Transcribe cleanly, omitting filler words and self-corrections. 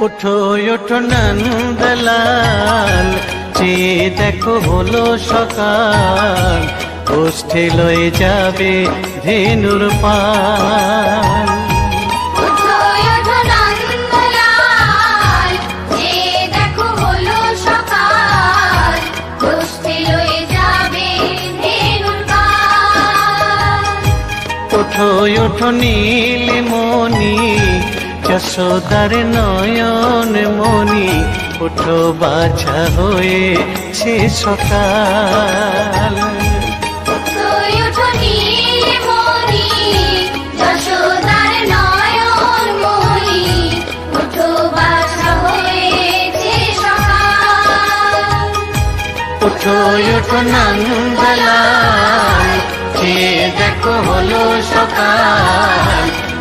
ওঠো ওঠো নন্দলাল, চেয়ে দেখো হলো সকাল, গোষ্ঠী লয়ে যাবে ধেনুর পাল। ওঠো ওঠো নন্দলাল, চেয়ে দেখো হলো সকাল, গোষ্ঠী লয়ে যাবে ধেনুর পাল। ওঠো ওঠো নীলমণি, যশোদার নয়ন মণি, ওঠো বাছা হয়েছে সকাল। ওঠো ওঠো নীলমণি, যশোদার নয়ন মণি, ওঠো বাছা হয়েছে সকাল। ওঠো ওঠো নন্দলাল, চেয়ে দেখো হলো সকাল,